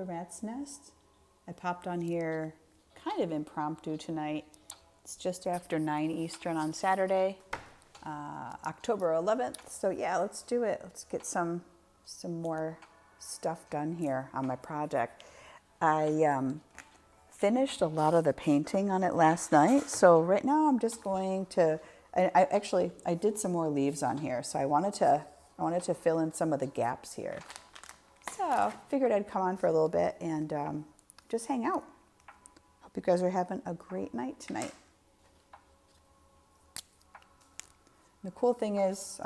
the rat's nest. I popped on here kind of impromptu tonight. It's just after 9 Eastern on Saturday, October 11th. So yeah, let's do it. Let's get some more stuff done here on my project. I finished a lot of the painting on it last night. So right now I'm just going to, I did some more leaves on here. So I wanted to fill in some of the gaps here. So figured I'd come on for a little bit and just hang out. Hope you guys are having a great night tonight. The cool thing is,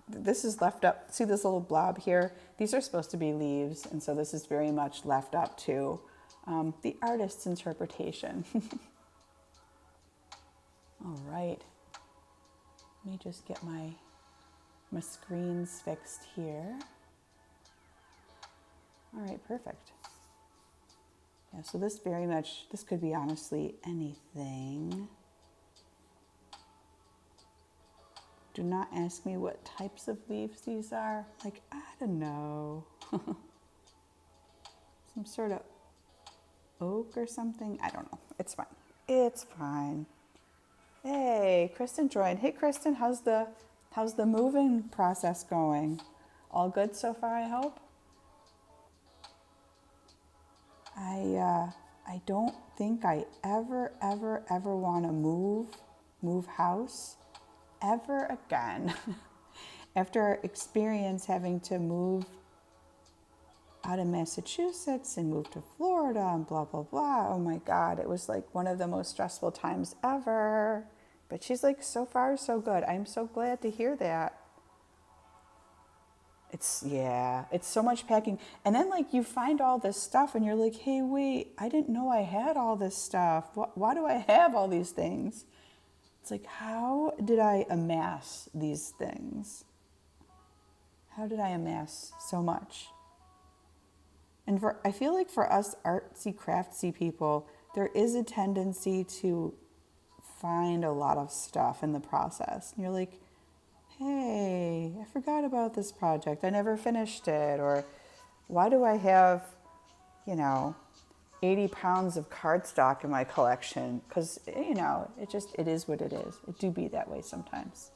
this is left up. See this little blob here? These are supposed to be leaves, and so this is very much left up to the artist's interpretation. All right. Let me just get my screens fixed here. All right, perfect. Yeah, so this could be honestly anything. Do not ask me what types of leaves these are. Like, I don't know. Some sort of oak or something. I don't know. It's fine. It's fine. Hey, Kristen joined. Hey, Kristen, how's the moving process going? All good so far, I hope? I don't think I ever want to move house ever again. After experience having to move out of Massachusetts and move to Florida and blah, blah, blah. Oh my God, it was like one of the most stressful times ever. But she's like, so far, so good. I'm so glad to hear that. It's so much packing. And then like you find all this stuff and you're like, hey, wait, I didn't know I had all this stuff. Why do I have all these things? It's like, how did I amass these things? How did I amass so much? And I feel like for us artsy, craftsy people, there is a tendency to find a lot of stuff in the process. And you're like, hey, I forgot about this project. I never finished it. Or why do I have, 80 pounds of cardstock in my collection? Because, it is what it is. It do be that way sometimes.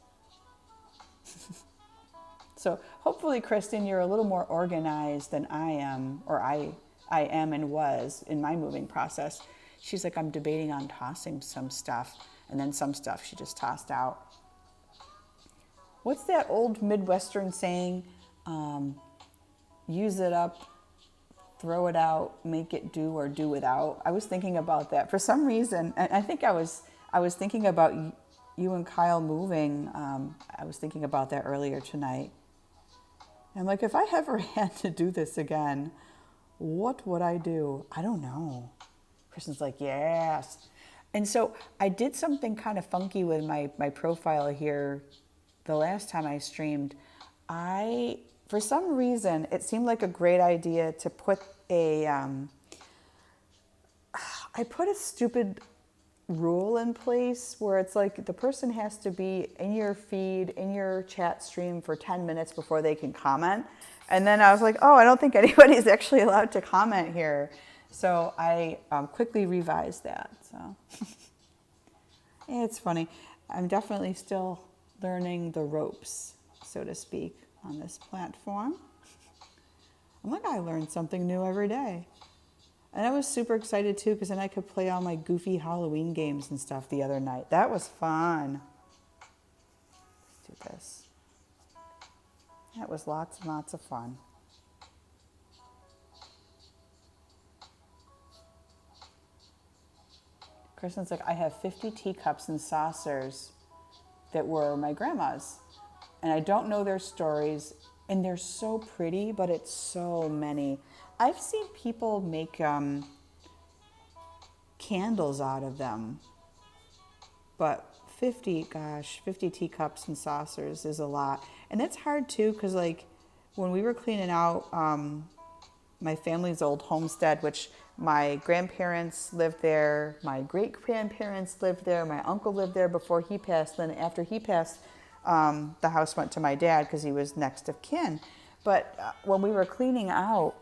So hopefully, Kristen, you're a little more organized than I am, or I am and was in my moving process. She's like, I'm debating on tossing some stuff, and then some stuff she just tossed out. What's that old Midwestern saying? Use it up, throw it out, make it do or do without. I was thinking about that for some reason. I think I was thinking about you and Kyle moving. I was thinking about that earlier tonight. And I'm like, if I ever had to do this again, what would I do? I don't know. Kristen's like, yes. And so I did something kind of funky with my profile here the last time I streamed. For some reason, it seemed like a great idea to put I put a stupid rule in place where it's like the person has to be in your feed, in your chat stream for 10 minutes before they can comment. And then I was like, oh, I don't think anybody's actually allowed to comment here. So I quickly revised that. So it's funny. I'm definitely still learning the ropes, so to speak, on this platform. I'm like, I learn something new every day. And I was super excited too, because then I could play all my goofy Halloween games and stuff the other night. That was fun. Let's do this. That was lots and lots of fun. Kristen's like, I have 50 teacups and saucers that were my grandma's. And I don't know their stories. And they're so pretty, but it's so many. I've seen people make candles out of them. But 50 teacups and saucers is a lot. And that's hard too, because like when we were cleaning out my family's old homestead, which my grandparents lived there, my great-grandparents lived there, my uncle lived there before he passed. Then after he passed, the house went to my dad because he was next of kin. But when we were cleaning out,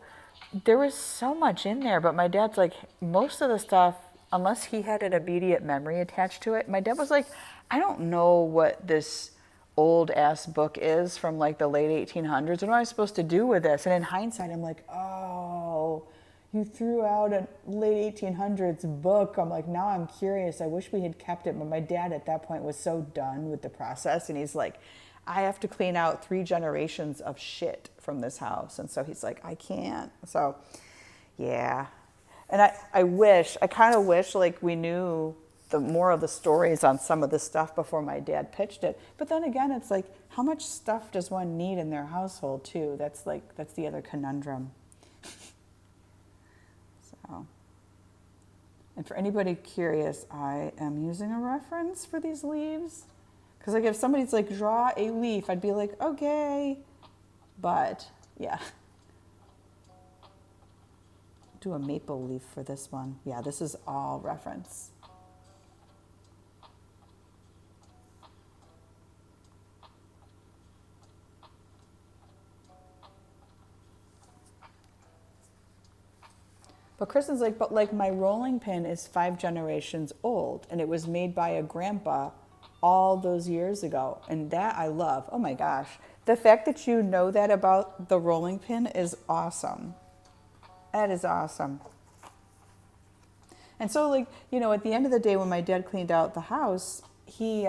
there was so much in there, but my dad's like, most of the stuff, unless he had an immediate memory attached to it, my dad was like, I don't know what this old ass book is from like the late 1800s. What am I supposed to do with this? And in hindsight, I'm like, oh, you threw out a late 1800s book. I'm like, now I'm curious. I wish we had kept it. But my dad at that point was so done with the process. And he's like, I have to clean out 3 generations of shit from this house. And so he's like, I can't. So, yeah. And I kind of wish like we knew the more of the stories on some of the stuff before my dad pitched it. But then again, it's like, how much stuff does one need in their household too? That's the other conundrum. So, and for anybody curious, I am using a reference for these leaves. Because like if somebody's like, draw a leaf, I'd be like, okay. But yeah. Do a maple leaf for this one. Yeah, this is all reference. But Kristen's like, but like my rolling pin is 5 generations old and it was made by a grandpa all those years ago. And that I love. Oh my gosh. The fact that you know that about the rolling pin is awesome. That is awesome. And so like, you know, at the end of the day when my dad cleaned out the house, he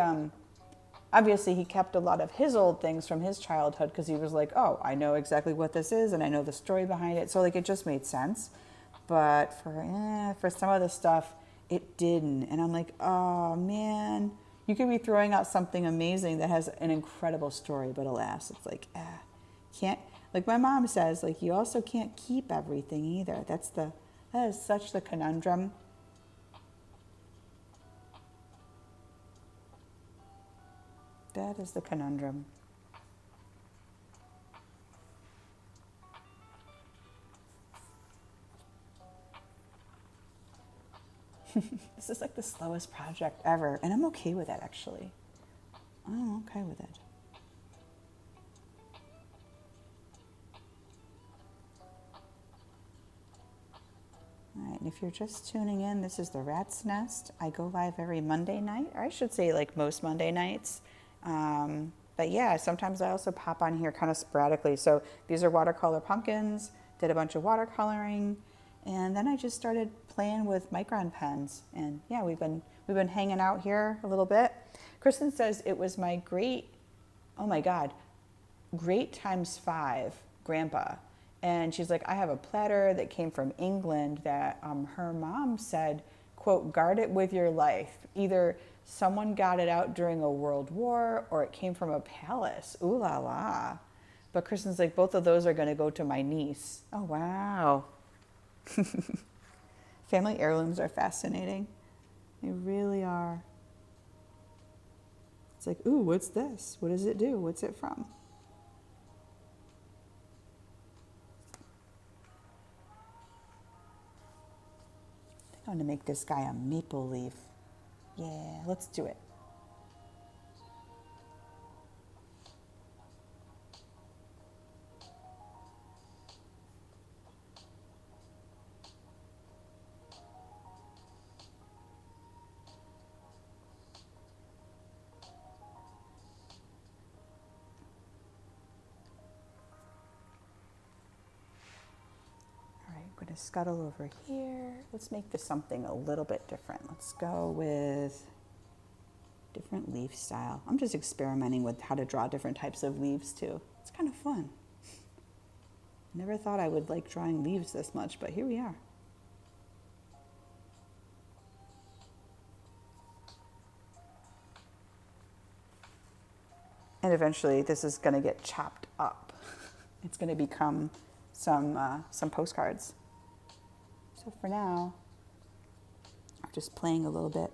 obviously he kept a lot of his old things from his childhood because he was like, oh, I know exactly what this is and I know the story behind it. So like it just made sense. But for some of the stuff, it didn't. And I'm like, oh man, you could be throwing out something amazing that has an incredible story, but alas, it's like, can't, like my mom says, like you also can't keep everything either. That is such the conundrum. That is the conundrum. This is like the slowest project ever, and I'm okay with that actually. I'm okay with it. All right, and if you're just tuning in, this is the Rat's Nest. I go live every Monday night, or I should say like most Monday nights. But yeah, sometimes I also pop on here kind of sporadically. So these are watercolor pumpkins, did a bunch of watercoloring, and then I just started playing with Micron pens. And yeah, we've been hanging out here a little bit. Kristen says it was my great, oh my God, great times 5 grandpa. And she's like, I have a platter that came from England that her mom said, quote, guard it with your life. Either someone got it out during a world war or it came from a palace. Ooh la la. But Kristen's like, both of those are going to go to my niece. Oh, wow. Family heirlooms are fascinating. They really are. It's like, ooh, what's this? What does it do? What's it from? I'm going to make this guy a maple leaf. Yeah, let's do it. Going to scuttle over here. Let's make this something a little bit different. Let's go with different leaf style. I'm just experimenting with how to draw different types of leaves too. It's kind of fun. Never thought I would like drawing leaves this much, but here we are. And eventually this is going to get chopped up. It's going to become some postcards. So for now, I'm just playing a little bit.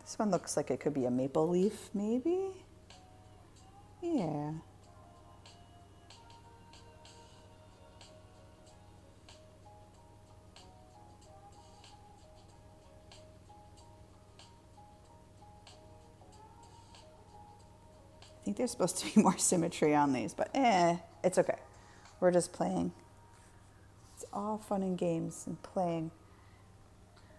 This one looks like it could be a maple leaf, maybe? Yeah. think there's supposed to be more symmetry on these, but it's okay. We're just playing. It's all fun and games and playing.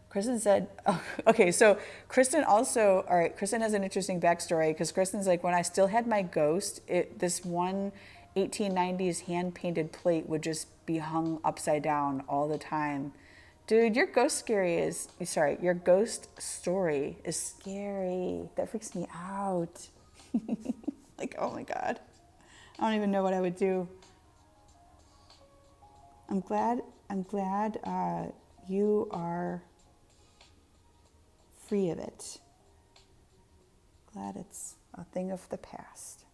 Kristen said, oh, okay, so Kristen also, all right, Kristen has an interesting backstory because Kristen's like, when I still had my ghost, this one 1890s hand-painted plate would just be hung upside down all the time. Dude, your ghost story is scary. That freaks me out. Like, oh my God. I don't even know what I would do. I'm glad you are free of it. Glad it's a thing of the past.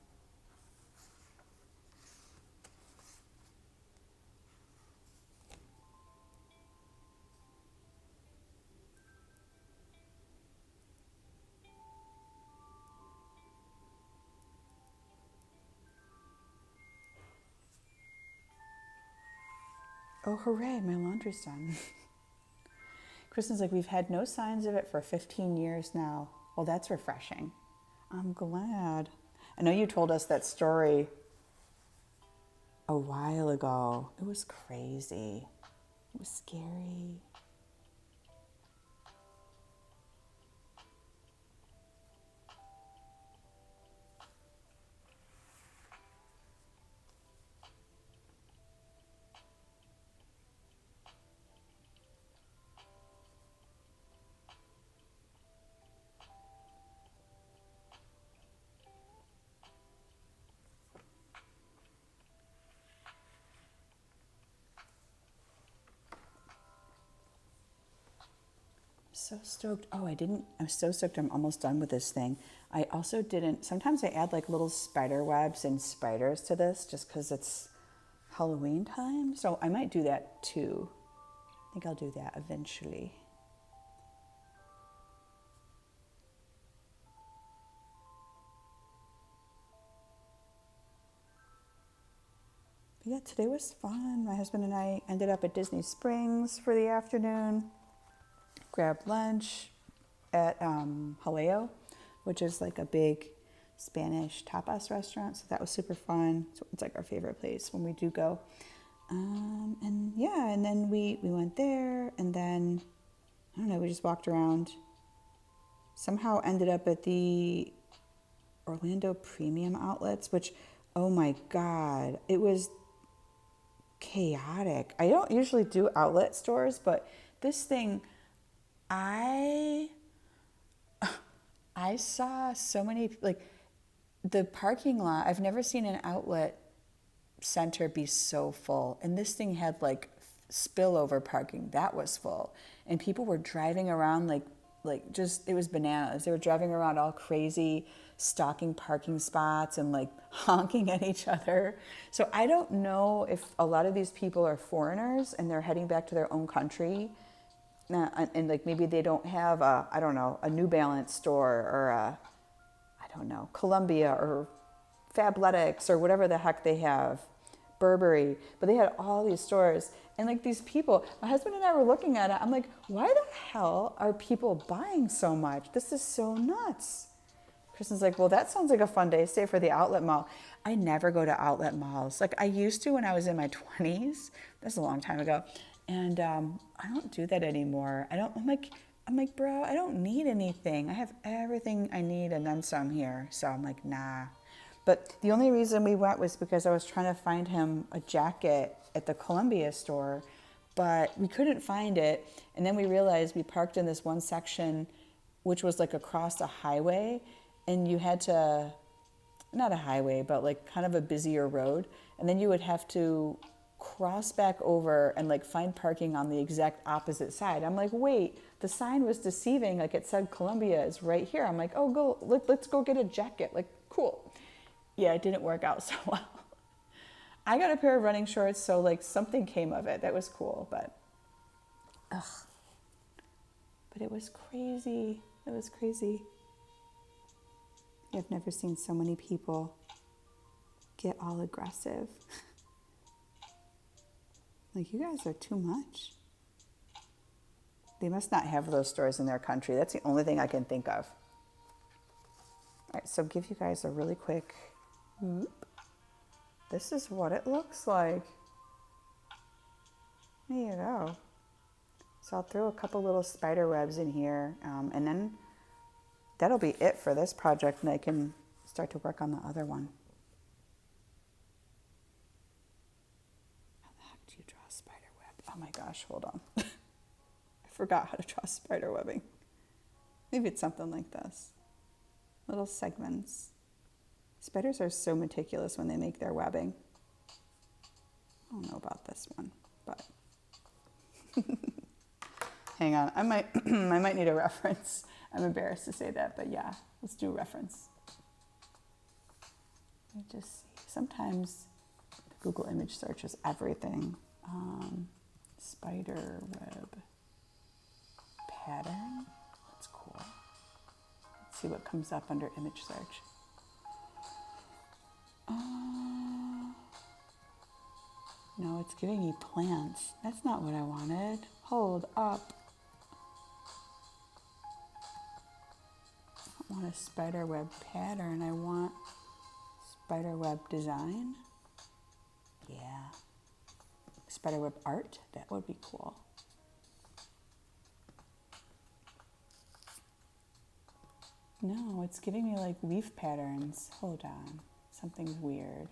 Oh, hooray, my laundry's done. Kristen's like, we've had no signs of it for 15 years now. Well, that's refreshing. I'm glad. I know you told us that story a while ago. It was crazy. It was scary. So stoked. Oh, I'm so stoked I'm almost done with this thing. I also didn't, sometimes I add like little spider webs and spiders to this just because it's Halloween time. So I might do that too. I think I'll do that eventually. But yeah, today was fun. My husband and I ended up at Disney Springs for the afternoon. Grabbed lunch at Jaleo, which is like a big Spanish tapas restaurant. So that was super fun. So it's like our favorite place when we do go. And yeah, and then we went there, and then, I don't know, we just walked around. Somehow ended up at the Orlando Premium Outlets, which, oh my God, it was chaotic. I don't usually do outlet stores, but this thing, I saw so many, like, the parking lot, I've never seen an outlet center be so full. And this thing had like spillover parking that was full. And people were driving around like just, it was bananas. They were driving around all crazy, stalking parking spots and like honking at each other. So I don't know if a lot of these people are foreigners and they're heading back to their own country. And like maybe they don't have I don't know, a New Balance store or I don't know, Columbia or Fabletics or whatever the heck they have, Burberry. But they had all these stores. And like these people, my husband and I were looking at it. I'm like, why the hell are people buying so much? This is so nuts. Kristen's like, well, that sounds like a fun day stay for the outlet mall. I never go to outlet malls. Like I used to when I was in my 20s. That's a long time ago. And I don't do that anymore. I'm like, bro, I don't need anything. I have everything I need and then some here. So I'm like, nah. But the only reason we went was because I was trying to find him a jacket at the Columbia store, but we couldn't find it. And then we realized we parked in this one section, which was like across a highway, and you had to, not a highway, but like kind of a busier road. And then you would have to cross back over and like find parking on the exact opposite side. I'm like, wait, the sign was deceiving. Like it said Columbia is right here. I'm like, oh, let's go get a jacket. Like, cool. Yeah, it didn't work out so well. I got a pair of running shorts, so like something came of it. That was cool, but it was crazy. It was crazy. I've never seen so many people get all aggressive. Like, you guys are too much. They must not have those stores in their country. That's the only thing I can think of. right, so give you guys a really quick whoop. This is what it looks like. There you go. So I'll throw a couple little spider webs in here, and then that'll be it for this project, and I can start to work on the other one. How the heck do you draw a spider web? Oh my gosh, hold on. I forgot how to draw spider webbing. Maybe it's something like this. Little segments. Spiders are so meticulous when they make their webbing. I don't know about this one, but hang on. I might I might need a reference. I'm embarrassed to say that, but yeah, let's do a reference. Let me just see. Sometimes Google image search is everything. Spider web pattern. That's cool. Let's see what comes up under image search. No, it's giving me plants. That's not what I wanted. Hold up. I don't want a spider web pattern. I want spider web design. Yeah. Spider web art. That would be cool. No, it's giving me like leaf patterns. Hold on. Something's weird.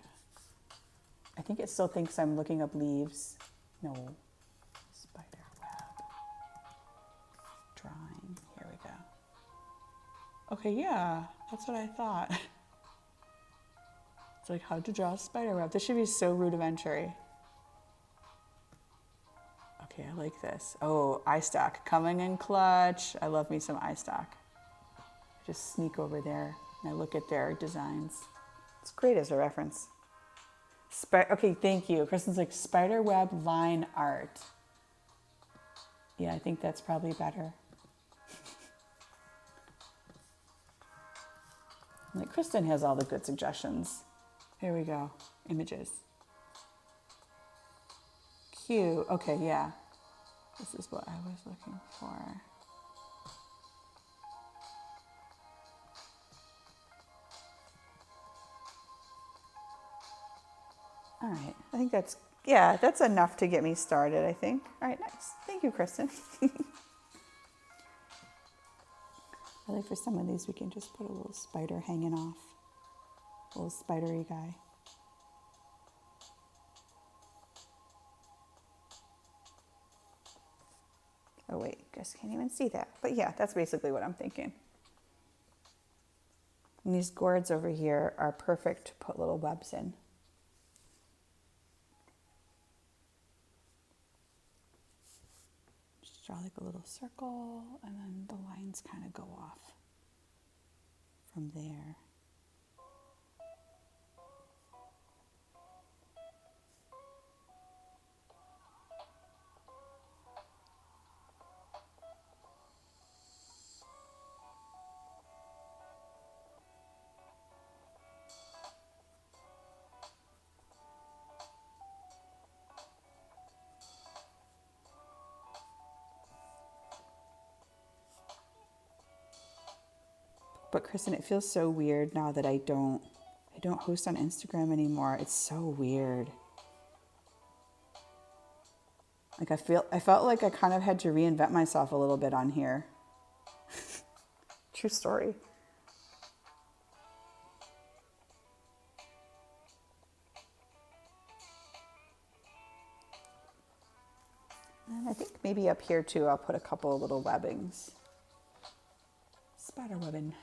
I think it still thinks I'm looking up leaves. No. Spider web. Drawing. Here we go. Okay, yeah. That's what I thought. It's like how to draw a spider web. This should be so rudimentary. Okay, I like this. Oh, iStock. Coming in clutch. I love me some iStock. Just sneak over there and I look at their designs. It's great as a reference. Okay, thank you. Kristen's like spider web line art. Yeah, I think that's probably better. Like Kristen has all the good suggestions. Here we go. Images. Cute. Okay, yeah. This is what I was looking for. All right, I think that's enough to get me started, I think. All right, nice. Thank you, Kristen. I think for some of these, we can just put a little spider hanging off. A little spidery guy. Oh wait, guess can't even see that. But yeah, that's basically what I'm thinking. And these gourds over here are perfect to put little webs in. Draw like a little circle, and then the lines kind of go off from there. But Kristen, it feels so weird now that I don't host on Instagram anymore. It's so weird. Like I felt like I kind of had to reinvent myself a little bit on here. True story. And I think maybe up here too, I'll put a couple of little webbings. Spider webbing.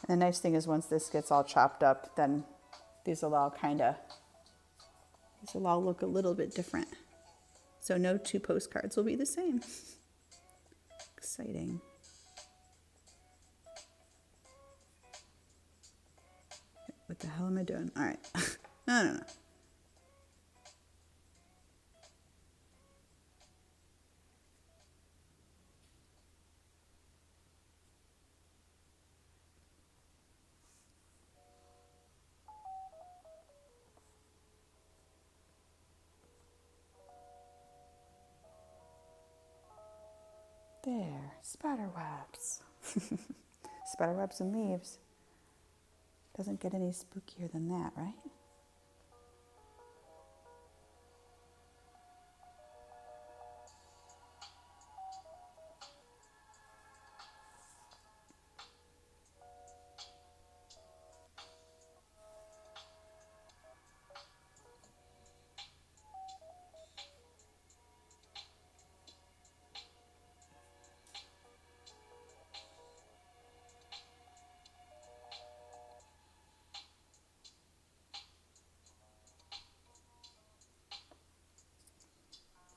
And the nice thing is once this gets all chopped up, then these will all look a little bit different. So no two postcards will be the same. Exciting. What the hell am I doing? All right. No. There, spider webs. Spider webs and leaves. Doesn't get any spookier than that, right?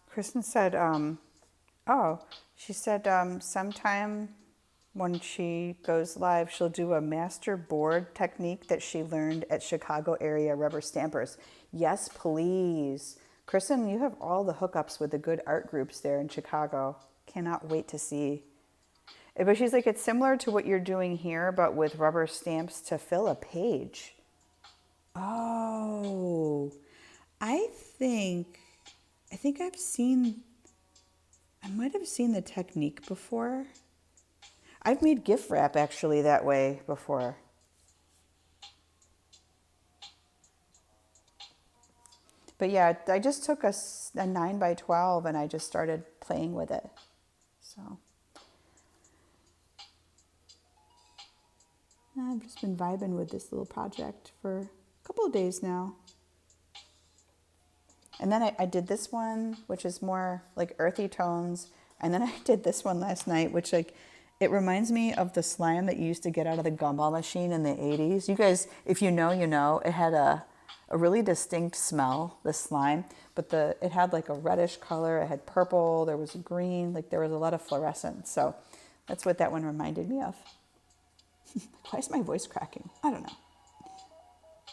Kristen said, she said sometime when she goes live, she'll do a master board technique that she learned at Chicago area rubber stampers. Yes, please. Kristen, you have all the hookups with the good art groups there in Chicago. Cannot wait to see. But she's like, it's similar to what you're doing here, but with rubber stamps to fill a page. Oh, I think I might have seen the technique before. I've made gift wrap actually that way before. But yeah, I just took a 9x12 and I just started playing with it. So I've just been vibing with this little project for a couple of days now. And then I did this one, which is more like earthy tones. And then I did this one last night, which it reminds me of the slime that you used to get out of the gumball machine in the 80s. You guys, if you know, you know. It had a really distinct smell, the slime. But it had like a reddish color. It had purple. There was green. Like there was a lot of fluorescence. So that's what that one reminded me of. Why is my voice cracking? I don't know.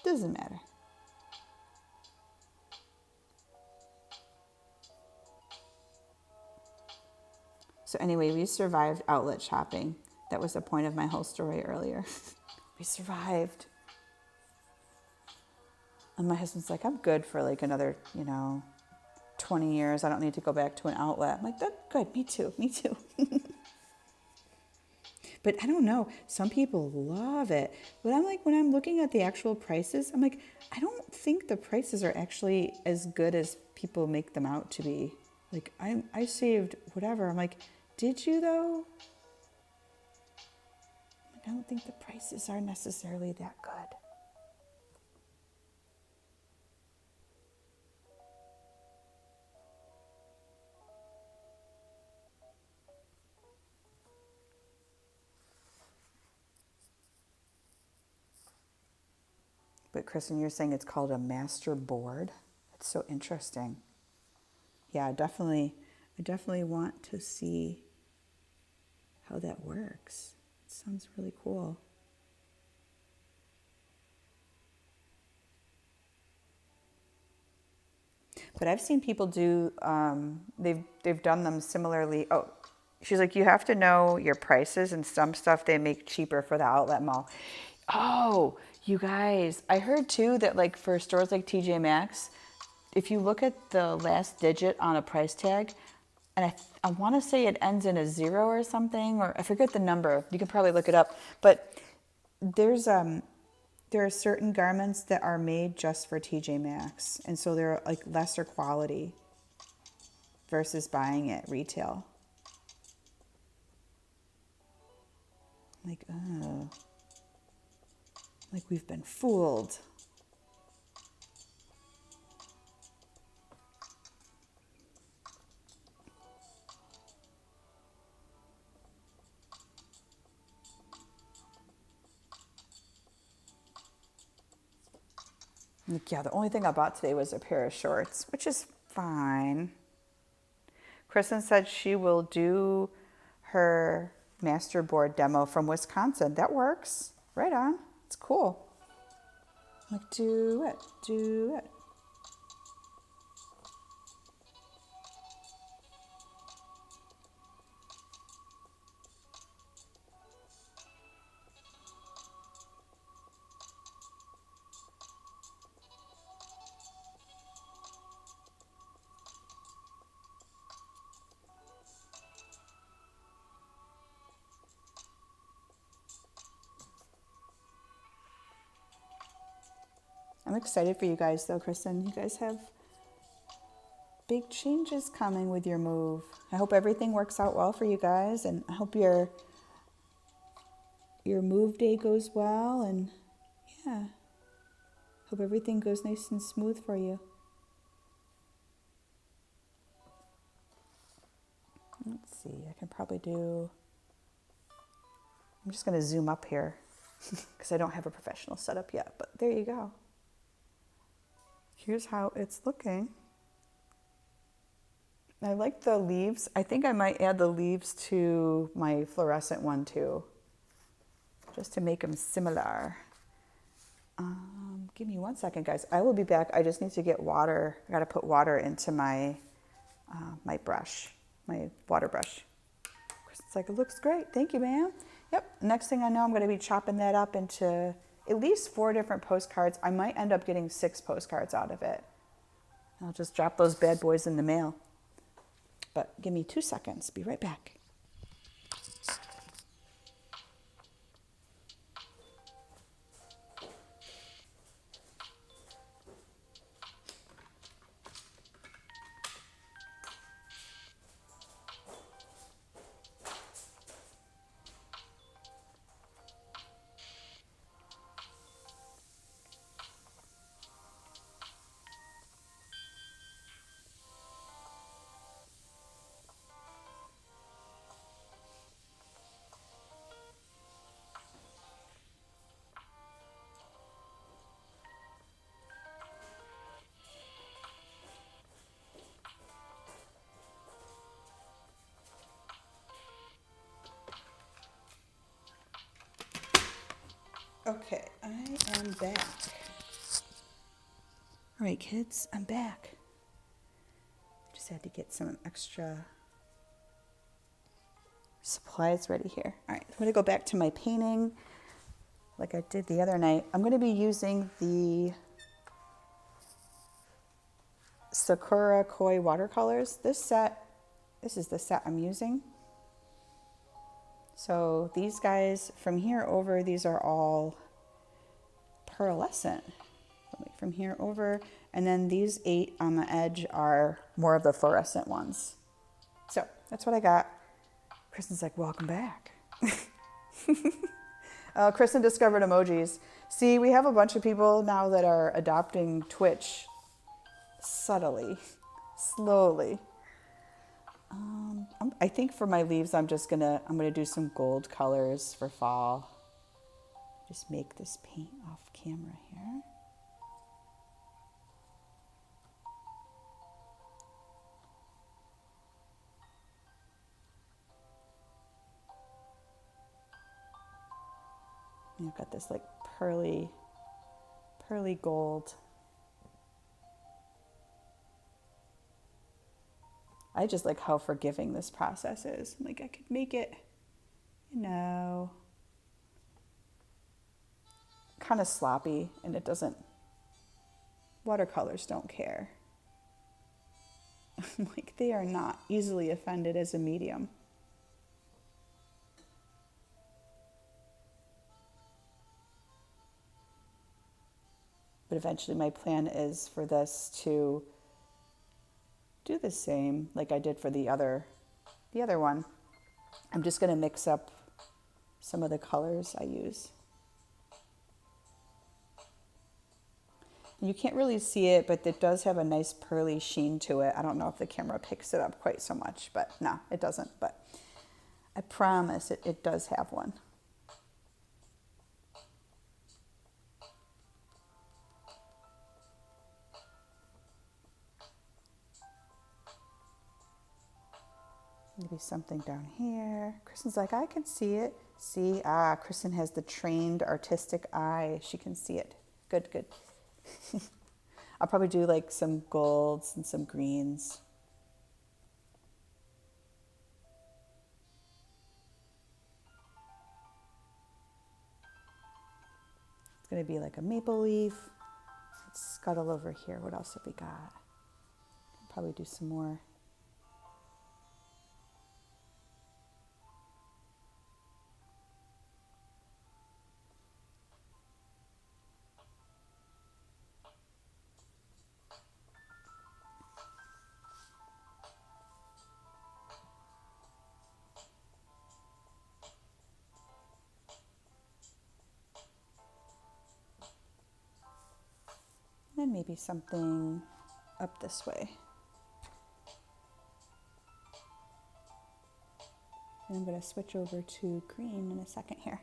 Doesn't matter. So anyway, we survived outlet shopping. That was the point of my whole story earlier. We survived. And my husband's like, I'm good for like another, 20 years. I don't need to go back to an outlet. I'm like, that's good. Me too. But I don't know. Some people love it. But I'm like, when I'm looking at the actual prices, I'm like, I don't think the prices are actually as good as people make them out to be. Like, I saved whatever. I'm like, did you though? I don't think the prices are necessarily that good. But Kristen, you're saying it's called a master board? It's so interesting. Yeah, I definitely want to see how that works. It sounds really cool. But I've seen people do, they've done them similarly. Oh, she's like, you have to know your prices, and some stuff they make cheaper for the outlet mall. Oh, you guys, I heard too that like for stores like TJ Maxx, if you look at the last digit on a price tag, and I want to say it ends in a 0 or something, or I forget the number. You can probably look it up. But there are certain garments that are made just for TJ Maxx, and so they're like lesser quality versus buying it retail. Like, oh, like we've been fooled. Like, yeah, the only thing I bought today was a pair of shorts, which is fine. Kristen said she will do her masterboard demo from Wisconsin. That works. Right on. It's cool. Like, do it, do it. I'm excited for you guys though, Kristen. You guys have big changes coming with your move. I hope everything works out well for you guys, and I hope your move day goes well, and yeah, hope everything goes nice and smooth for you. Let's see, I can probably do, I'm just going to zoom up here because I don't have a professional setup yet, but there you go. Here's how it's looking. I like the leaves. I think I might add the leaves to my fluorescent one too, just to make them similar. Give me 1 second, guys. I will be back. I just need to get water. I got to put water into my my brush, my water brush. It's like, it looks great. Thank you, ma'am. Yep. Next thing I know, I'm going to be chopping that up into at least 4 different postcards. I might end up getting 6 postcards out of it. I'll just drop those bad boys in the mail. But give me 2 seconds. Be right back. Okay, I am back. All right, kids, I'm back. Just had to get some extra supplies ready here. All right, I'm going to go back to my painting like I did the other night. I'm going to be using the Sakura Koi watercolors. This is the set I'm using. So these guys from here over, these are all pearlescent. From here over, and then these 8 on the edge are more of the fluorescent ones. So that's what I got. Kristen's like, welcome back. Kristen discovered emojis. See, we have a bunch of people now that are adopting Twitch subtly, slowly. I think for my leaves, I'm gonna do some gold colors for fall. Just make this paint off camera here. And I've got this like pearly gold. I just like how forgiving this process is. Like, I could make it, kind of sloppy, and it doesn't, watercolors don't care. Like, they are not easily offended as a medium. But eventually my plan is for this to do the same like I did for the other one. I'm just going to mix up some of the colors I use. You can't really see it, but it does have a nice pearly sheen to it. I don't know if the camera picks it up quite so much, but no, it doesn't. But I promise it does have one. Maybe something down here. Kristen's like, I can see it. See, Kristen has the trained artistic eye. She can see it. Good, good. I'll probably do like some golds and some greens. It's gonna be like a maple leaf. Let's scuttle over here. What else have we got? Probably do some more. And maybe something up this way. And I'm going to switch over to green in a second here.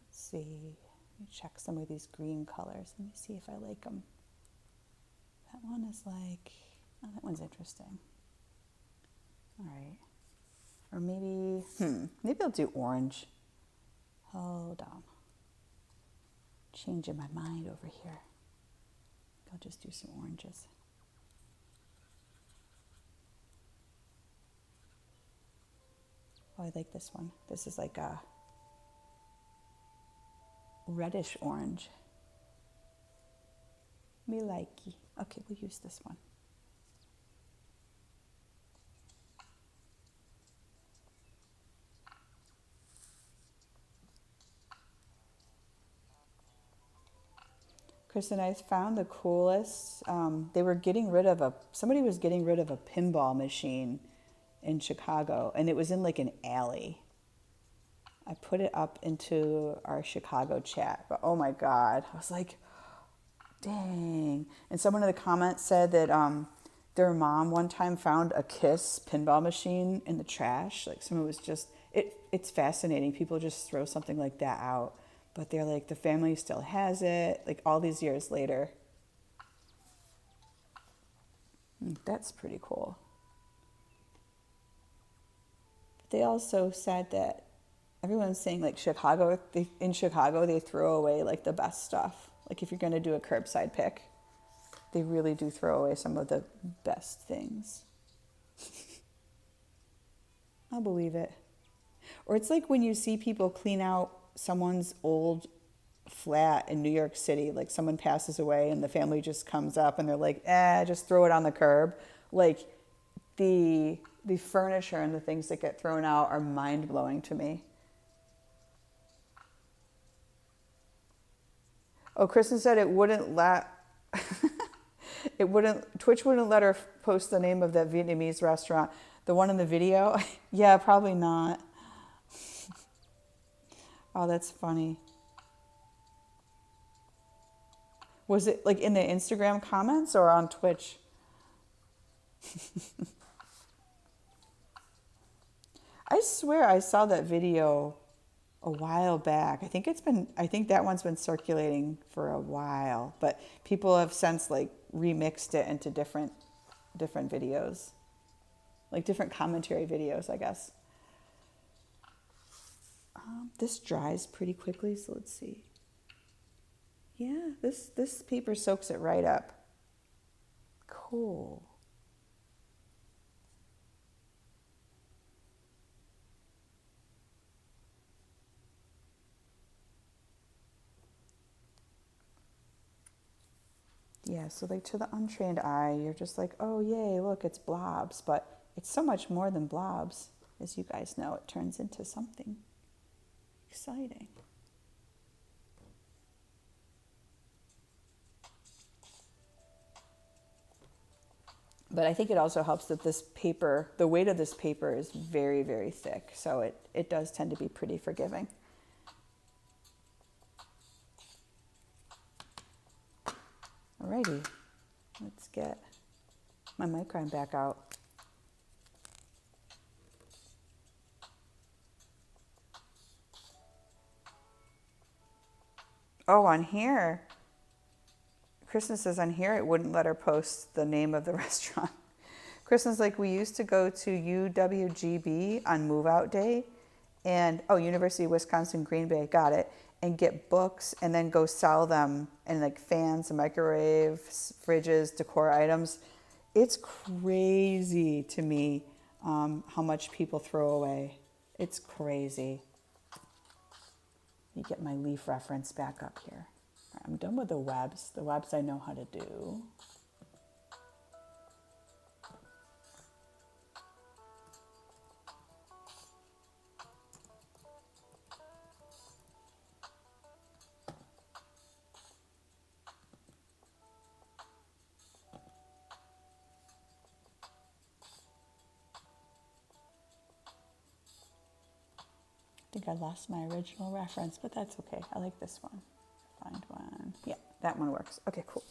Let's see. Let me check some of these green colors. Let me see if I like them. That one is like, oh, that one's interesting. All right. Or maybe, maybe I'll do orange. Hold on. Changing my mind over here. I'll just do some oranges. Oh, I like this one. This is like a reddish orange. Me likey. Okay, we'll use this one. Chris and I found the coolest. They were getting rid of somebody was getting rid of a pinball machine in Chicago, and it was in like an alley. I put it up into our Chicago chat, but oh my God, I was like, dang. And someone in the comments said that their mom one time found a Kiss pinball machine in the trash. Like someone was just, it's fascinating. People just throw something like that out. But they're like, the family still has it, like all these years later. That's pretty cool. They also said that everyone's saying like in Chicago, they throw away like the best stuff. Like if you're going to do a curbside pick, they really do throw away some of the best things. I'll believe it. Or it's like when you see people clean out someone's old flat in New York City, like someone passes away and the family just comes up and they're like, just throw it on the curb. Like the furniture and the things that get thrown out are mind-blowing to me. Oh, Kristen said it wouldn't let Twitch wouldn't let her post the name of that Vietnamese restaurant. The one in the video? Yeah, probably not. Oh, that's funny. Was it like in the Instagram comments or on Twitch? I swear I saw that video a while back. I think that one's been circulating for a while, but people have since like remixed it into different videos, like different commentary videos, I guess. This dries pretty quickly, so let's see. Yeah, this paper soaks it right up. Cool. Yeah, so like to the untrained eye, you're just like, oh yay, look, it's blobs, but it's so much more than blobs. As you guys know, it turns into something exciting. But I think it also helps that this paper, the weight of this paper is very, very thick. So it does tend to be pretty forgiving. Alrighty, let's get my Micron back out. Oh, on here, Kristen says on here it wouldn't let her post the name of the restaurant. Kristen's like, we used to go to UWGB on move out day and, oh, University of Wisconsin Green Bay, got it, and get books and then go sell them and like fans, microwaves, fridges, decor items. It's crazy to me how much people throw away. It's crazy. You get my leaf reference back up here. All right, I'm done with the webs. The webs I know how to do. I think I lost my original reference, but that's okay. I like this one. Find one. Yeah, that one works. Okay, cool.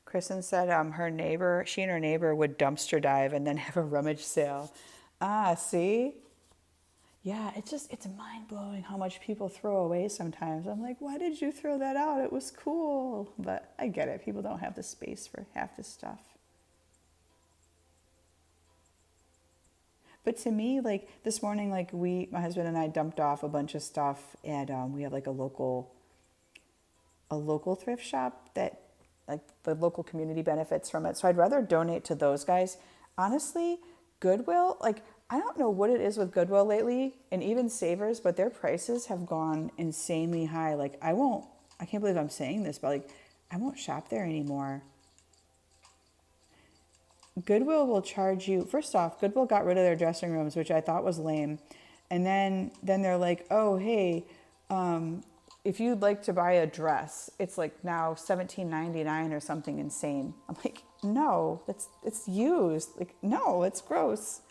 Kristen said she and her neighbor would dumpster dive and then have a rummage sale. Ah, see? Yeah, it's mind blowing how much people throw away sometimes. I'm like, why did you throw that out? It was cool. But I get it. People don't have the space for half this stuff. But to me, like this morning, like my husband and I dumped off a bunch of stuff, and we have like a local thrift shop that like the local community benefits from it. So I'd rather donate to those guys. Honestly, Goodwill, like I don't know what it is with Goodwill lately and even Savers, but their prices have gone insanely high. Like I can't believe I'm saying this, but like I won't shop there anymore. Goodwill will charge you. First off, Goodwill got rid of their dressing rooms, which I thought was lame. And then they're like, "Oh, hey, if you'd like to buy a dress, it's like now $17.99 or something insane." I'm like, "No, it's used. Like, no, it's gross."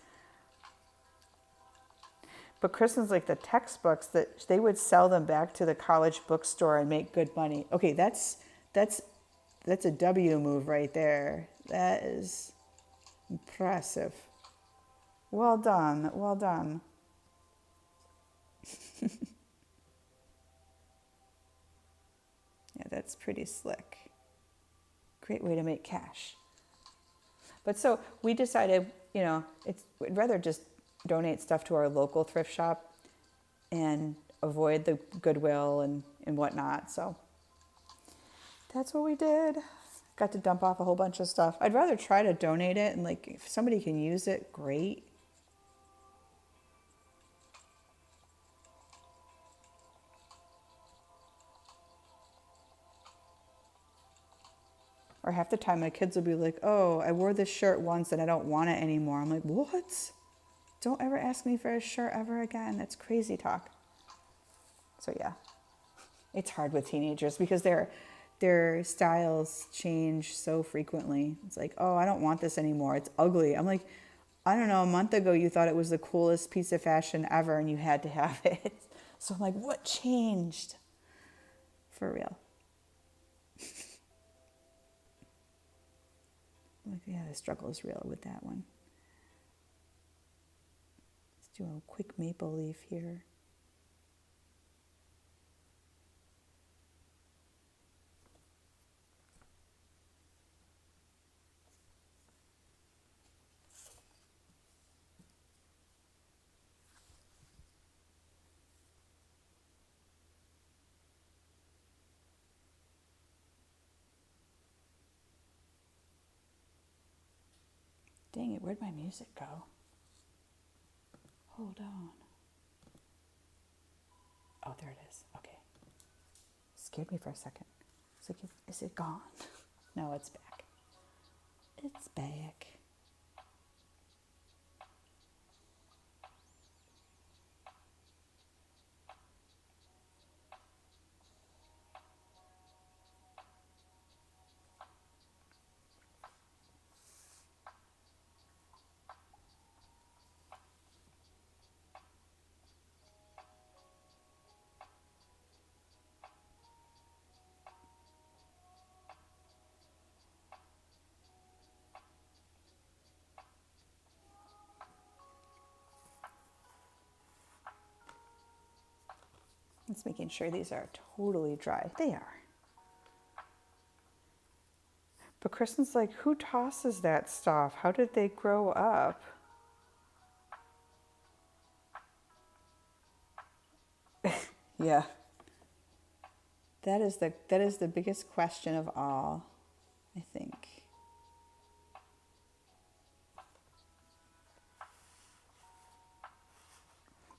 But Kristen's like the textbooks that they would sell them back to the college bookstore and make good money. Okay, that's a W move right there. That is impressive. Well done. Well done. Yeah, that's pretty slick. Great way to make cash. But so we decided, we'd rather just donate stuff to our local thrift shop and avoid the Goodwill and whatnot. So that's what we did. Got to dump off a whole bunch of stuff. I'd rather try to donate it and like if somebody can use it, great. Or half the time my kids will be like, "Oh, I wore this shirt once and I don't want it anymore." I'm like, "What? Don't ever ask me for a shirt ever again." That's crazy talk. So yeah, it's hard with teenagers because their styles change so frequently. It's like, "Oh, I don't want this anymore. It's ugly." I'm like, I don't know, a month ago you thought it was the coolest piece of fashion ever and you had to have it. So I'm like, what changed? For real. Like, yeah, the struggle is real with that one. Let's do a quick maple leaf here. Dang it, where'd my music go? Hold on. Oh, there it is. Okay. Scared me for a second. It's like, is it gone? No, it's back. It's back. Just making sure these are totally dry. They are. But Kristen's like, who tosses that stuff? How did they grow up? Yeah. That is the biggest question of all, I think.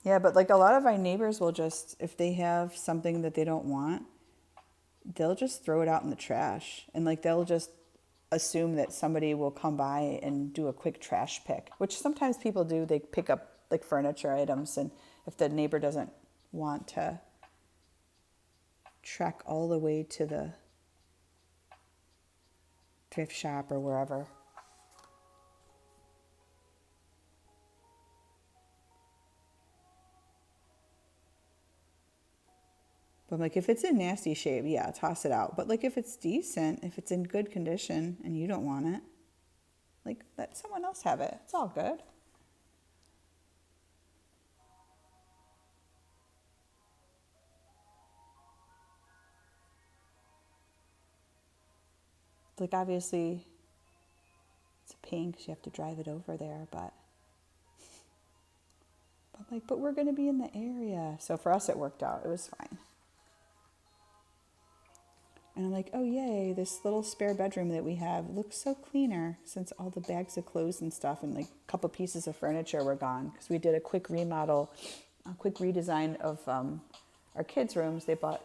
Yeah, but like a lot of our neighbors will just, if they have something that they don't want, they'll just throw it out in the trash. And like they'll just assume that somebody will come by and do a quick trash pick, which sometimes people do. They pick up like furniture items, and if the neighbor doesn't want to trek all the way to the thrift shop or wherever. But like if it's in nasty shape, yeah, toss it out. But like if it's decent, if it's in good condition and you don't want it, like let someone else have it. It's all good. Like obviously it's a pain because you have to drive it over there, but we're going to be in the area. So for us, it worked out. It was fine. And I'm like, oh, yay, this little spare bedroom that we have looks so cleaner since all the bags of clothes and stuff and like a couple pieces of furniture were gone because we did a quick remodel, a quick redesign of our kids' rooms. They bought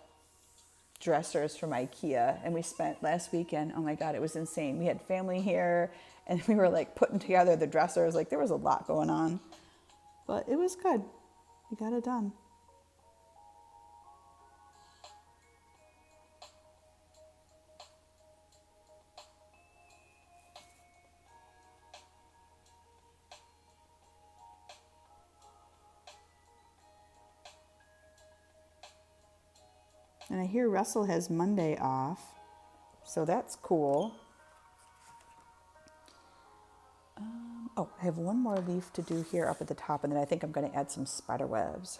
dressers from IKEA, and we spent last weekend, oh my God, it was insane. We had family here, and we were like putting together the dressers. Like there was a lot going on, but it was good. We got it done. And I hear Russell has Monday off, so that's cool. Oh, I have one more leaf to do here up at the top, and then I think I'm going to add some spider webs.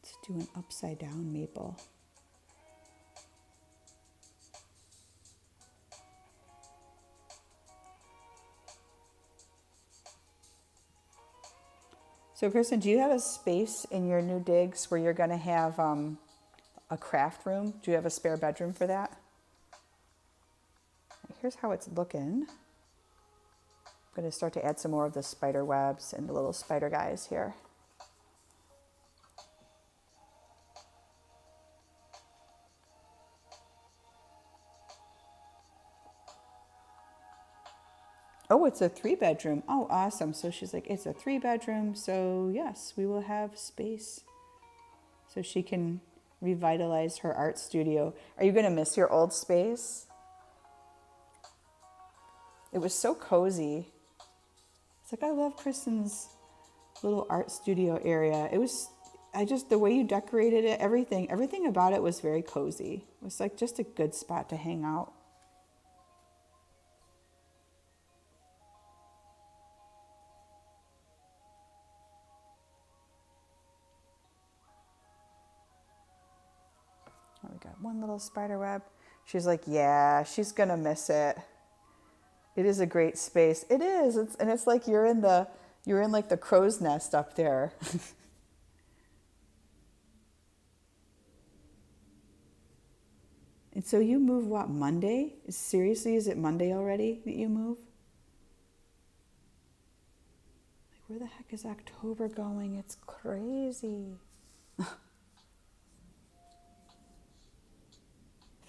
Let's do an upside down maple. So Kristen, do you have a space in your new digs where you're going to have a craft room? Do you have a spare bedroom for that? Here's how it's looking. I'm going to start to add some more of the spider webs and the little spider guys here. Oh, it's a 3-bedroom. Oh, awesome. So she's like, it's a 3-bedroom. So yes, we will have space so she can revitalize her art studio. Are you going to miss your old space? It was so cozy. It's like, I love Kristen's little art studio area. It was, the way you decorated it, everything about it was very cozy. It was like just a good spot to hang out. Oh, we got one little spider web. She's like, yeah, she's gonna miss it. It is a great space. It is. It's like you're in like the crow's nest up there. And so you move what, Monday? Seriously, is it Monday already that you move? Like, where the heck is October going? It's crazy. I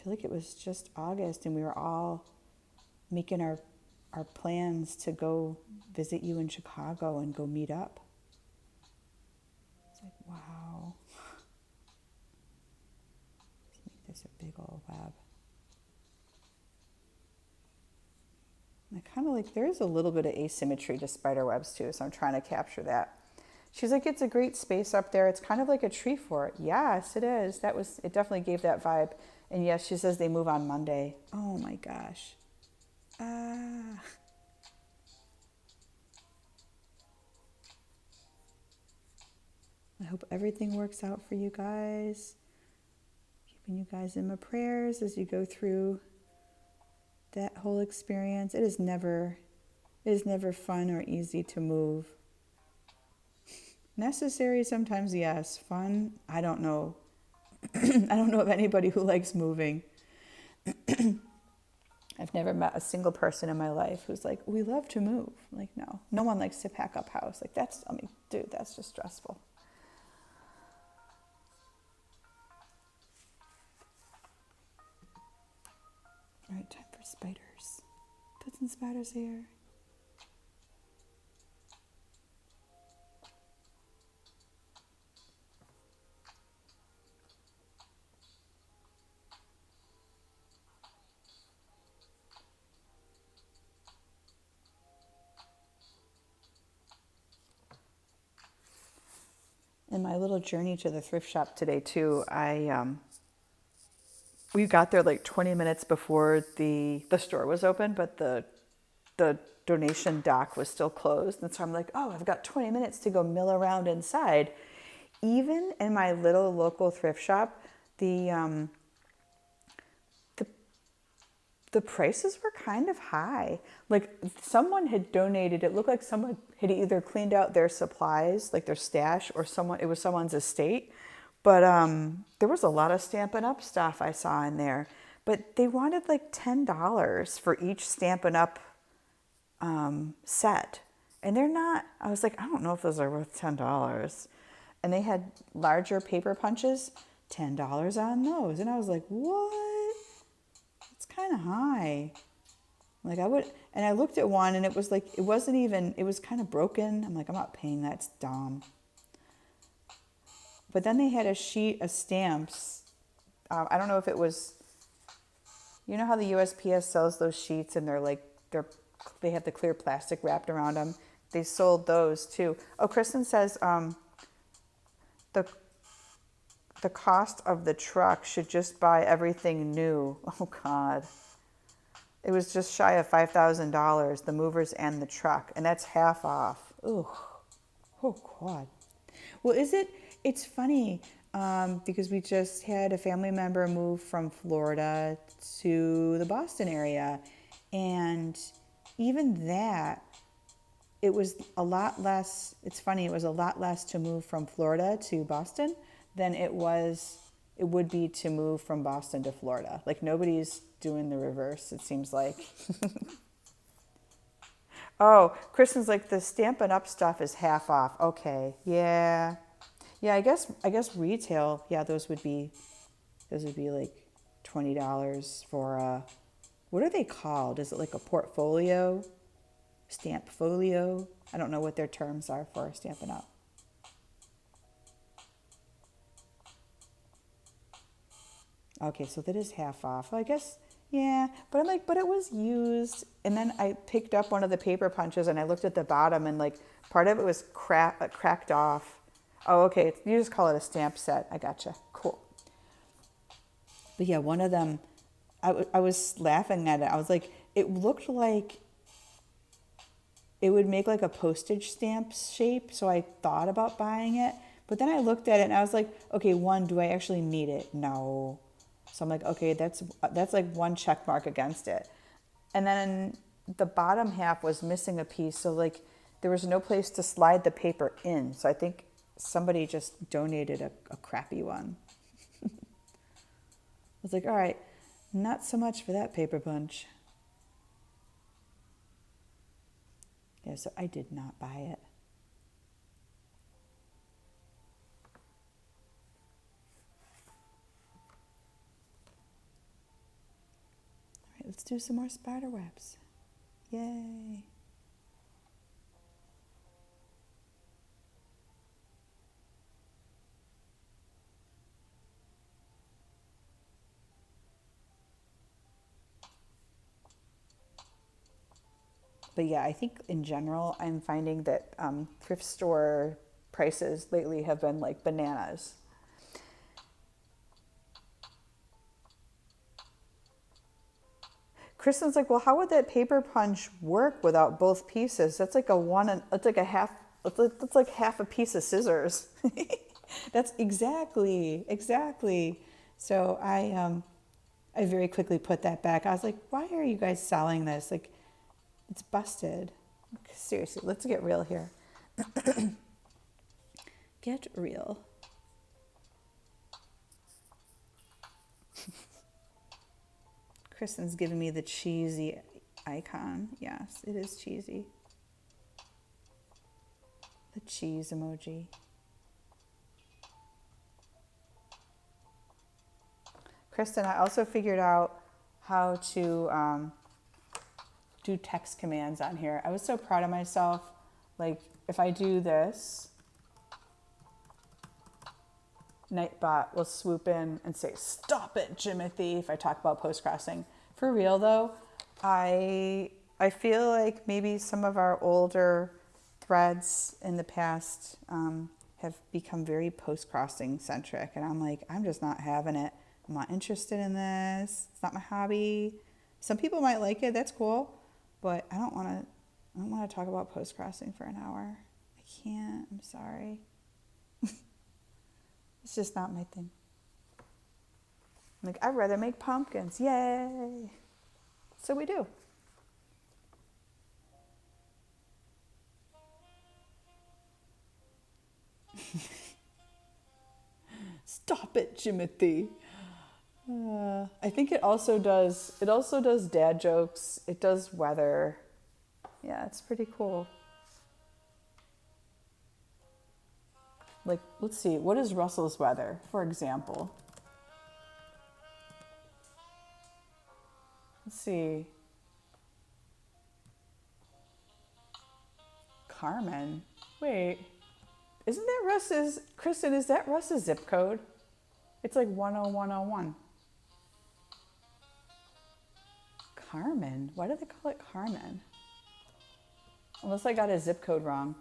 feel like it was just August and we were all making our plans to go visit you in Chicago and go meet up. It's like, wow. Let's make this a big old web. And I kind of like, there's a little bit of asymmetry to spider webs too, so I'm trying to capture that. She's like, it's a great space up there. It's kind of like a tree fort. Yes, it is. It definitely gave that vibe. And yes, she says they move on Monday. Oh my gosh. I hope everything works out for you guys. Keeping you guys in my prayers as you go through that whole experience. It is never fun or easy to move. Necessary sometimes, yes. Fun, I don't know. I don't know of anybody who likes moving. I've never met a single person in my life who's like, we love to move. Like, no one likes to pack up house. Like, dude, that's just stressful. All right, time for spiders. Put some spiders here. In my little journey to the thrift shop today too, we got there like 20 minutes before the store was open, but the donation dock was still closed. And so I'm like, oh, I've got 20 minutes to go mill around inside. Even in my little local thrift shop, the prices were kind of high. Like someone had donated, it looked like someone had either cleaned out their supplies, like their stash, or it was someone's estate. But there was a lot of Stampin' Up stuff I saw in there. But they wanted like $10 for each Stampin' Up set. And they're not, I was like, I don't know if those are worth $10. And they had larger paper punches, $10 on those. And I was like, what? Kind of high. Like I looked at one and it was like, it was kind of broken. I'm like, I'm not paying that, it's dumb. But then they had a sheet of stamps. I don't know if it was, you know how the USPS sells those sheets and they have the clear plastic wrapped around them. They sold those too. Oh, Kristen says, the cost of the truck should just buy everything new. Oh, God. It was just shy of $5,000, the movers and the truck, and that's half off. Ooh. Oh, God. Well, it's funny because we just had a family member move from Florida to the Boston area, and even that, it was a lot less, it's funny, it was a lot less to move from Florida to Boston than it would be to move from Boston to Florida. Like nobody's doing the reverse, it seems like. Oh, Kristen's like, the Stampin' Up stuff is half off. Okay, yeah. Yeah, I guess retail, yeah, those would be like $20 for what are they called? Is it like a portfolio? Stamp folio? I don't know what their terms are for Stampin' Up. Okay, so that is half off. Well, I guess, yeah, but I'm like, but it was used. And then I picked up one of the paper punches and I looked at the bottom and like part of it was cracked off. Oh, okay, you just call it a stamp set. I gotcha. Cool. But yeah, one of them, I was laughing at it. I was like, it looked like it would make like a postage stamp shape. So I thought about buying it. But then I looked at it and I was like, okay, one, do I actually need it? No. So I'm like, okay, that's like one check mark against it. And then the bottom half was missing a piece. So like there was no place to slide the paper in. So I think somebody just donated a crappy one. I was like, all right, not so much for that paper punch. Yeah, so I did not buy it. Let's do some more spider webs. Yay. But yeah, I think in general, I'm finding that thrift store prices lately have been like bananas. Kristen's like, well, how would that paper punch work without both pieces? That's like a half a piece of scissors. That's exactly. So I very quickly put that back. I was like, why are you guys selling this? Like, it's busted. Seriously, let's get real here. Get real. Kristen's giving me the cheesy icon. Yes, it is cheesy. The cheese emoji. Kristen, I also figured out how to do text commands on here. I was so proud of myself. Like, if I do this, Nightbot will swoop in and say, "Stop it, Jimothy," if I talk about post-crossing. For real though, I feel like maybe some of our older threads in the past have become very post-crossing centric, and I'm like, I'm just not having it. I'm not interested in this. It's not my hobby. Some people might like it. That's cool, but I don't want to talk about post-crossing for an hour. I can't. I'm sorry. It's just not my thing. Like, I'd rather make pumpkins. Yay! So we do. Stop it, Jimothy. I think it also does dad jokes. It does weather. Yeah, it's pretty cool. Like, let's see, what is Russell's weather, for example? Let's see. Carmen. Wait, isn't that Russ's, Kristen, is that Russ's zip code? It's like 10101. Carmen? Why do they call it Carmen? Unless I got his zip code wrong.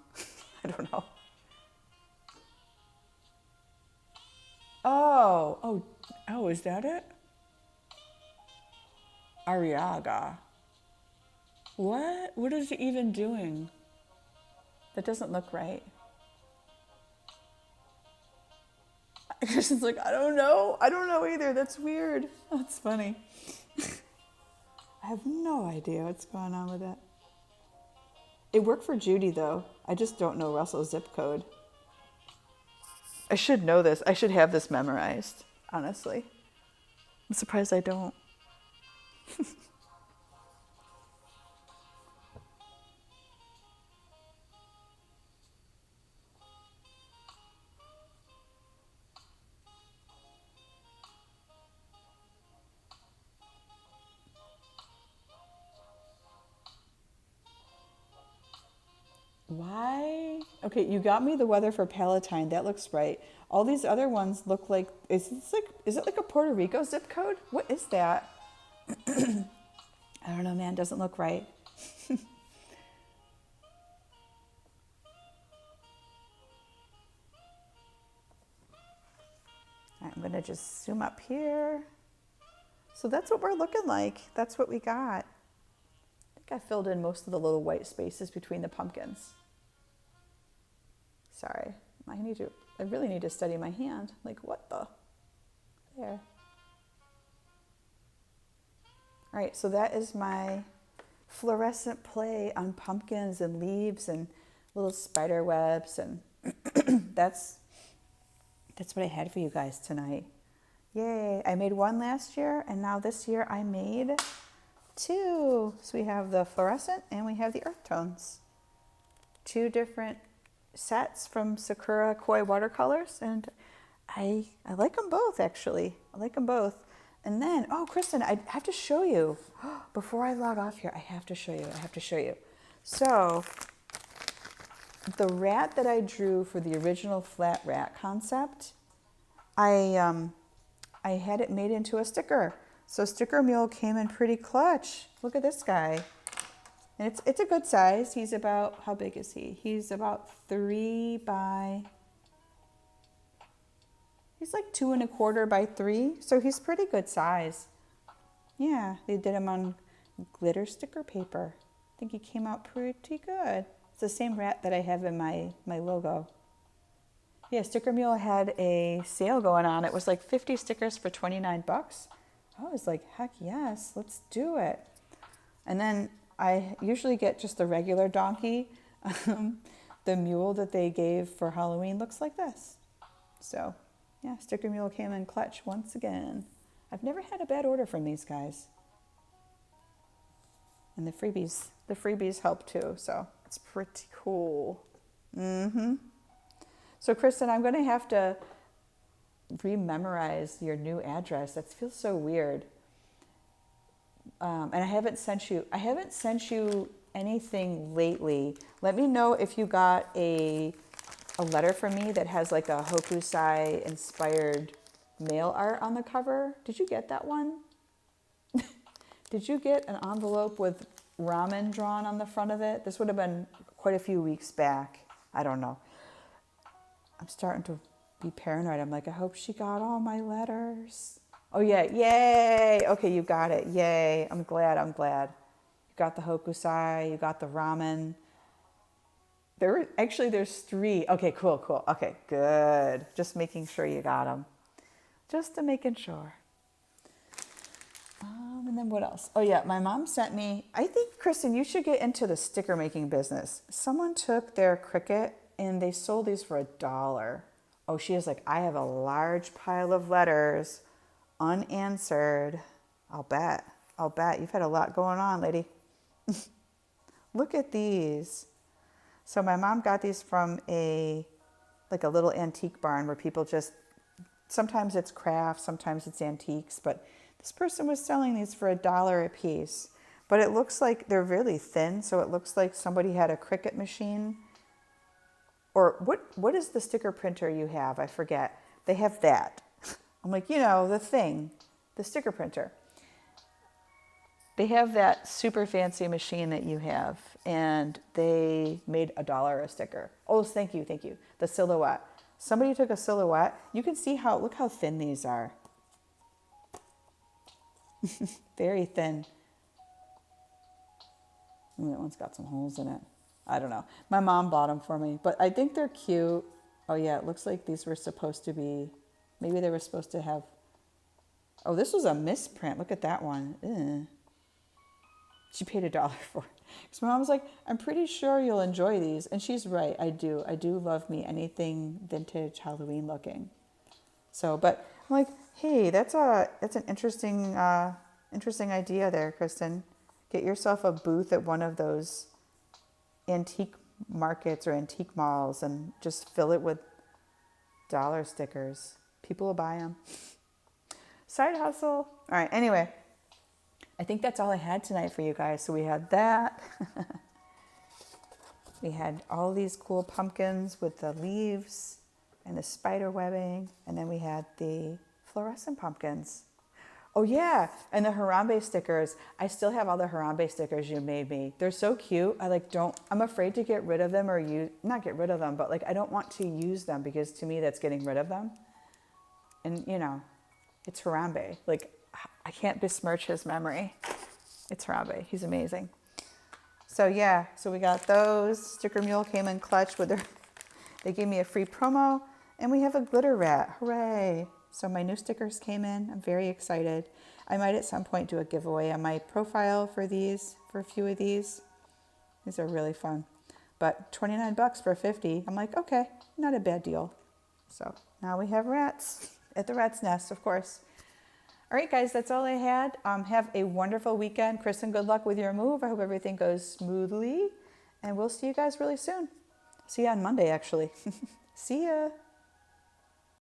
I don't know. Oh, is that it? Arriaga. What? What is it even doing? That doesn't look right. Kristen's like, I don't know. I don't know either. That's weird. That's funny. I have no idea what's going on with that. It worked for Judy, though. I just don't know Russell's zip code. I should know this. I should have this memorized, honestly. I'm surprised I don't. Why? Okay, you got me the weather for Palatine. That looks right. All these other ones look like, is it like a Puerto Rico zip code? What is that? I don't know, man. Doesn't look right. I'm going to just zoom up here. So that's what we're looking like. That's what we got. I think I filled in most of the little white spaces between the pumpkins. Sorry, I really need to study my hand. Like, what the? There. All right, so that is my fluorescent play on pumpkins and leaves and little spider webs, and that's what I had for you guys tonight. Yay, I made one last year, and now this year I made two. So we have the fluorescent and we have the earth tones. Two different sets from Sakura Koi watercolors, and I like them both, actually. I like them both. And then, oh, Kristen, I have to show you. Before I log off here, I have to show you. So the rat that I drew for the original flat rat concept, I had it made into a sticker. So Sticker Mule came in pretty clutch. Look at this guy. And it's a good size. He's about, how big is he? He's about 3 by, he's like 2 1/4 by 3. So he's pretty good size. Yeah, they did him on glitter sticker paper. I think he came out pretty good. It's the same rat that I have in my logo. Yeah, Sticker Mule had a sale going on. It was like 50 stickers for 29 bucks. I was like, heck yes, let's do it. And then I usually get just the regular donkey. The mule that they gave for Halloween looks like this. So, yeah, Sticker Mule came in clutch once again. I've never had a bad order from these guys. And the freebies help too, so it's pretty cool. So, Kristen, I'm going to have to rememorize your new address. That feels so weird. And I haven't sent you anything lately. Let me know if you got a letter from me that has like a Hokusai inspired mail art on the cover. Did you get that one? Did you get an envelope with ramen drawn on the front of it? This would have been quite a few weeks back. I don't know. I'm starting to be paranoid. I'm like, I hope she got all my letters. Oh yeah, yay! Okay, you got it, yay! I'm glad. You got the Hokusai, you got the ramen. There's 3. Okay, cool. Okay, good. Just making sure you got them. Just to making sure. And then what else? Oh yeah, my mom sent me, I think, Kristen, you should get into the sticker making business. Someone took their Cricut and they sold these for $1. Oh, she is like, I have a large pile of letters unanswered. I'll bet. You've had a lot going on, lady. Look at these. So my mom got these from a little antique barn where people just, sometimes it's crafts, sometimes it's antiques, but this person was selling these for $1 a piece. But it looks like they're really thin, so it looks like somebody had a Cricut machine. Or what is the sticker printer you have? I forget. They have that. I'm like, the sticker printer. They have that super fancy machine that you have, and they made $1 a sticker. Oh, thank you. The silhouette. Somebody took a silhouette. You can see look how thin these are. Very thin. That one's got some holes in it. I don't know. My mom bought them for me, but I think they're cute. Oh yeah, it looks like these were supposed to be, maybe they were supposed to have, oh, this was a misprint. Look at that one. Ugh. She paid $1 for it. Because my mom was like, I'm pretty sure you'll enjoy these. And she's right, I do. I do love me anything vintage Halloween looking. So, but I'm like, hey, that's an interesting idea there, Kristen. Get yourself a booth at one of those antique markets or antique malls and just fill it with dollar stickers. People will buy them. Side hustle. All right, anyway, I think that's all I had tonight for you guys. So we had that. We had all these cool pumpkins with the leaves and the spider webbing, and then we had the fluorescent pumpkins. Oh yeah, and the Harambe stickers. I still have all the Harambe stickers you made me. They're so cute. I'm afraid to get rid of them not get rid of them, but I don't want to use them because to me that's getting rid of them. And it's Harambe. I can't besmirch his memory. It's Harambe. He's amazing. So yeah, so we got those. Sticker Mule came in clutch they gave me a free promo, and we have a glitter rat. Hooray. So my new stickers came in. I'm very excited. I might at some point do a giveaway on my profile for a few of these. These are really fun. But $29 for 50. I'm like, okay, not a bad deal. So now we have rats at the rat's nest, of course. All right, guys, that's all I had. Have a wonderful weekend. Kristen, good luck with your move. I hope everything goes smoothly. And we'll see you guys really soon. See you on Monday, actually. See ya.